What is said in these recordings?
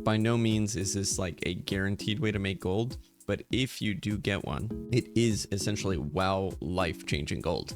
by no means is this like a guaranteed way to make gold, but if you do get one, it is essentially WoW life-changing gold.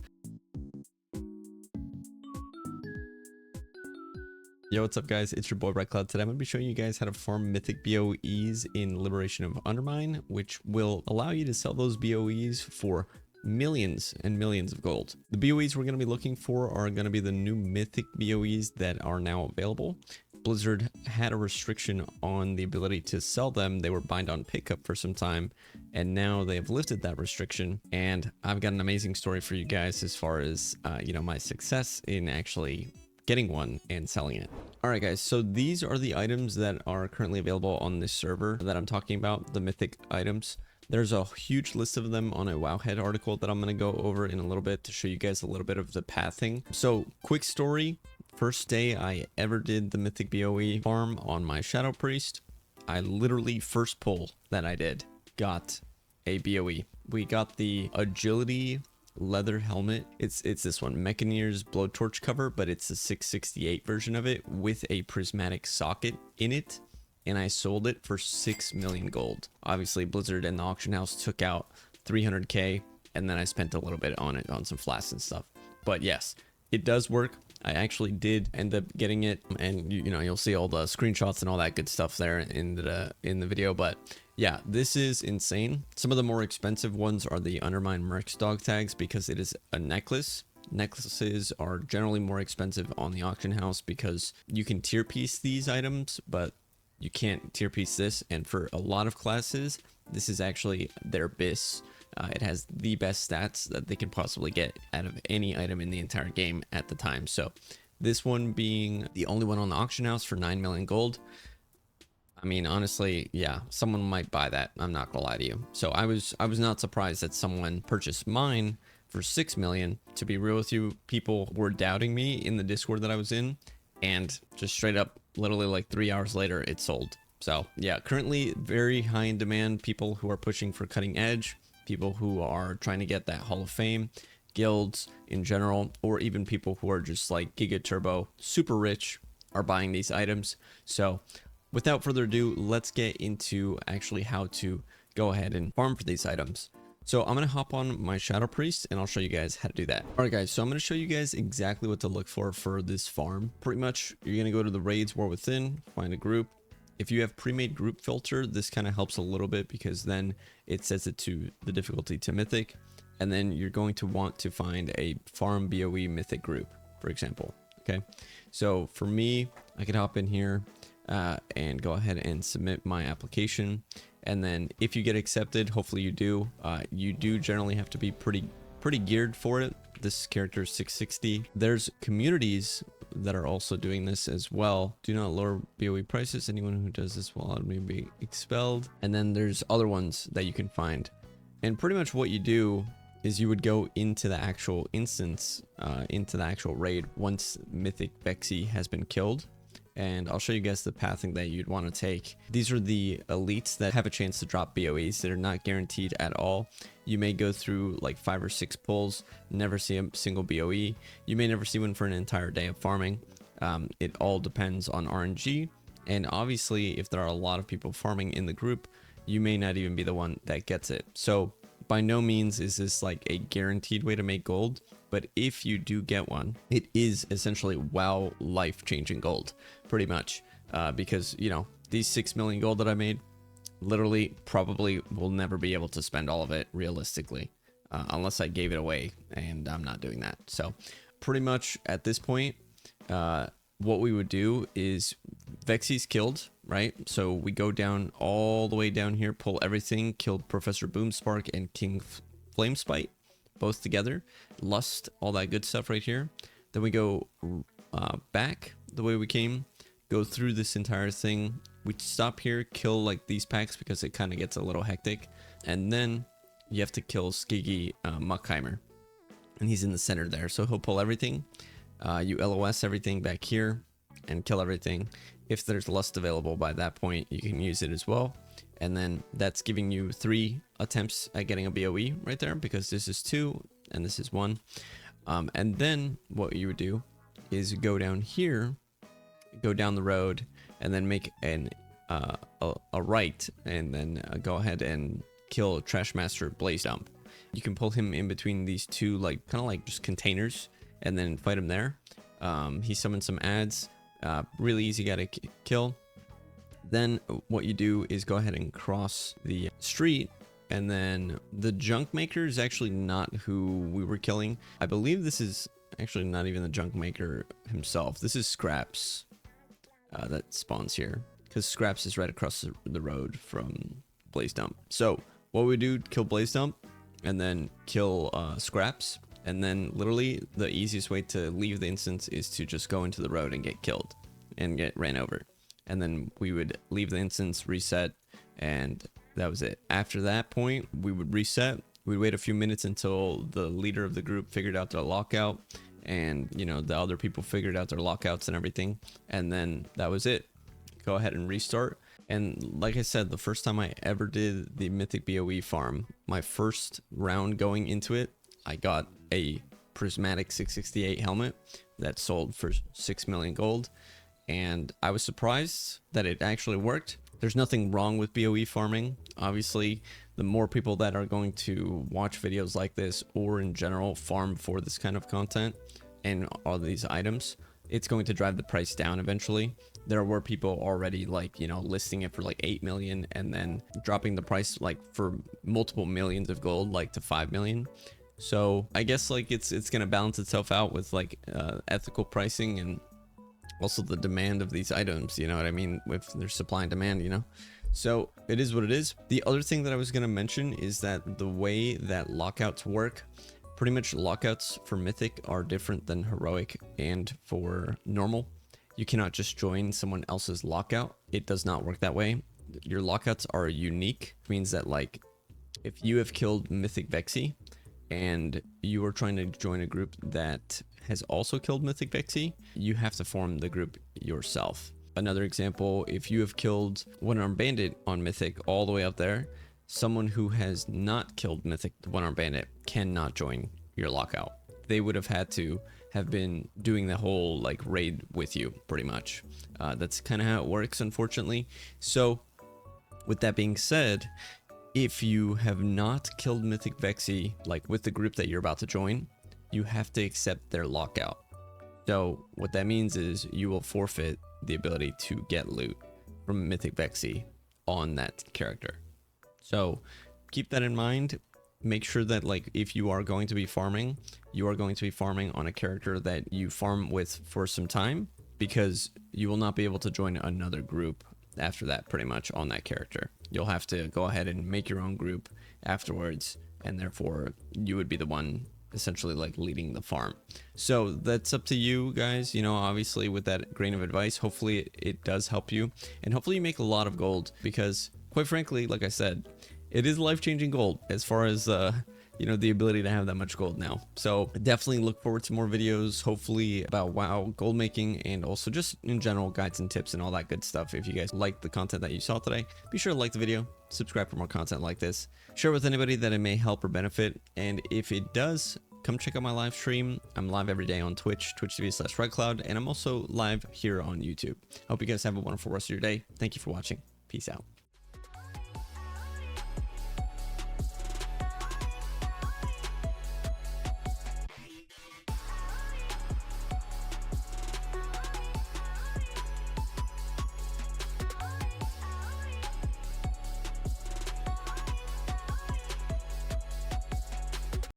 Yo, what's up guys? It's your boy RedCloud. Today I'm going to be showing you guys how to farm mythic BOEs in Liberation of Undermine, which will allow you to sell those BOEs for millions and millions of gold. The BOEs we're going to be looking for are going to be the new mythic BOEs that are now available. Blizzard had a restriction on the ability to sell them. They were bind on pickup for some time, and now they have lifted that restriction. And I've got an amazing story for you guys as far as my success in actually getting one and selling it. All right guys, so these are the items that are currently available on this server that I'm talking about, the mythic items. There's a huge list of them on a Wowhead article that I'm going to go over in a little bit to show you guys a little bit of the pathing. So quick story, first day I ever did the mythic BoE farm on my Shadow Priest, I literally first pull that I did got a BoE. We got the agility leather helmet. It's this one, Mechaneer's blowtorch cover, but it's a 668 version of it with a prismatic socket in it, and I sold it for 6 million gold. Obviously Blizzard and the auction house took out 300k, and then I spent a little bit on it on some flasks and stuff. But yes, it does work. I actually did end up getting it, and you'll see all the screenshots and all that good stuff there in the video. But yeah, this is insane. Some of the more expensive ones are the Undermine Mercs dog tags because it is a necklace. Necklaces are generally more expensive on the auction house because you can tier piece these items, but you can't tier piece this. And for a lot of classes, this is actually their BIS. It has the best stats that they can possibly get out of any item in the entire game at the time. So this one being the only one on the auction house for 9 million gold. I mean, honestly, yeah, someone might buy that. I'm not gonna lie to you. So I was not surprised that someone purchased mine for 6 million. To be real with you, people were doubting me in the Discord that I was in, and just straight up, literally like 3 hours later, it sold. So yeah, currently very high in demand. People who are pushing for cutting edge, people who are trying to get that Hall of Fame, guilds in general, or even people who are just like Giga Turbo, super rich, are buying these items. So without further ado, let's get into actually how to go ahead and farm for these items. So I'm going to hop on my Shadow Priest and I'll show you guys how to do that. All right guys, so I'm going to show you guys exactly what to look for this farm. Pretty much you're going to go to the raids war within, find a group. If you have pre-made group filter, this kind of helps a little bit because then it sets it to the difficulty to mythic. And then you're going to want to find a farm BoE mythic group, for example. Okay, so for me, I could hop in here and go ahead and submit my application. And then if you get accepted, hopefully you do generally have to be pretty geared for it. This character is 660. There's communities that are also doing this as well. Do not lower BoE prices. Anyone who does this will automatically be expelled. And then there's other ones that you can find. And pretty much what you do is you would go into the actual instance, into the actual raid once Mythic Vexy has been killed. And I'll show you guys the pathing that you'd want to take. These are the elites that have a chance to drop BOEs that are not guaranteed at all. You may go through like 5 or 6 pulls, never see a single BOE. You may never see one for an entire day of farming. It all depends on RNG. And obviously, if there are a lot of people farming in the group, you may not even be the one that gets it. So by no means is this like a guaranteed way to make gold. But if you do get one, it is essentially WoW life-changing gold, pretty much. Because, these 6 million gold that I made, literally probably will never be able to spend all of it realistically, unless I gave it away, and I'm not doing that. So pretty much at this point, what we would do is Vexy's killed, right? So we go down all the way down here, pull everything, kill Professor Boomspark and King Flamespite. Both together, lust, all that good stuff right here. Then we go back the way we came, go through this entire thing. We stop here, kill like these packs because it kind of gets a little hectic. And then you have to kill Skiggy Muckheimer. And he's in the center there. So he'll pull everything. You LOS everything back here and kill everything. If there's lust available by that point, you can use it as well. And then that's giving you 3 attempts at getting a BoE right there, because this is 2 and this is 1. And then what you would do is go down here, go down the road, and then make an a right, and then go ahead and kill Trash Master Blaze Dump. You can pull him in between these two, like kind of like just containers, and then fight him there. He summons some ads. Really easy guy to kill. Then what you do is go ahead and cross the street, and then the junk maker is actually not who we were killing. I believe this is actually not even the junk maker himself. This is Scraps that spawns here, because Scraps is right across the road from Blaze Dump. So what we do, kill Blaze Dump and then kill Scraps, and then literally the easiest way to leave the instance is to just go into the road and get killed and get ran over. And then we would leave the instance, reset, and that was it. After that point, we would reset. We'd wait a few minutes until the leader of the group figured out their lockout, and you know, the other people figured out their lockouts and everything, and then that was it. Go ahead and restart. And like I said, the first time I ever did the Mythic BoE farm, my first round going into it, I got a prismatic 668 helmet that sold for 6 million gold, and I was surprised that it actually worked. There's nothing wrong with BoE farming. Obviously, the more people that are going to watch videos like this, or in general farm for this kind of content and all these items, it's going to drive the price down eventually. There were people already, like, you know, listing it for like 8 million and then dropping the price like for multiple millions of gold, like to 5 million. So I guess like it's gonna balance itself out with like ethical pricing, and also the demand of these items, you know what I mean, with their supply and demand, you know. So it is what it is. The other thing that I was gonna mention is that the way that lockouts work, pretty much lockouts for Mythic are different than Heroic and for normal. You cannot just join someone else's lockout. It does not work that way. Your lockouts are unique, which means that like if you have killed Mythic Vexy and you are trying to join a group that has also killed Mythic Vexy, you have to form the group yourself. Another example, if you have killed One-Armed Bandit on Mythic all the way up there, someone who has not killed Mythic One-Armed Bandit cannot join your lockout. They would have had to have been doing the whole like raid with you, pretty much. That's kind of how it works, unfortunately. So with that being said, if you have not killed Mythic Vexy like with the group that you're about to join, you have to accept their lockout. So what that means is you will forfeit the ability to get loot from Mythic Vexy on that character. So keep that in mind. Make sure that like if you are going to be farming, you are going to be farming on a character that you farm with for some time, because you will not be able to join another group after that, pretty much on that character. You'll have to go ahead and make your own group afterwards, and therefore you would be the one essentially like leading the farm. So that's up to you guys, you know, obviously with that grain of advice. Hopefully it does help you, and hopefully you make a lot of gold, because quite frankly, like I said, it is life-changing gold as far as you know, the ability to have that much gold now. So definitely look forward to more videos, hopefully about WoW gold making, and also just in general guides and tips and all that good stuff. If you guys like the content that you saw today, be sure to like the video, subscribe for more content like this, share with anybody that it may help or benefit, and if it does, come check out my live stream. I'm live every day on Twitch, twitch.tv/RedCloud, and I'm also live here on YouTube. Hope you guys have a wonderful rest of your day. Thank you for watching. Peace out.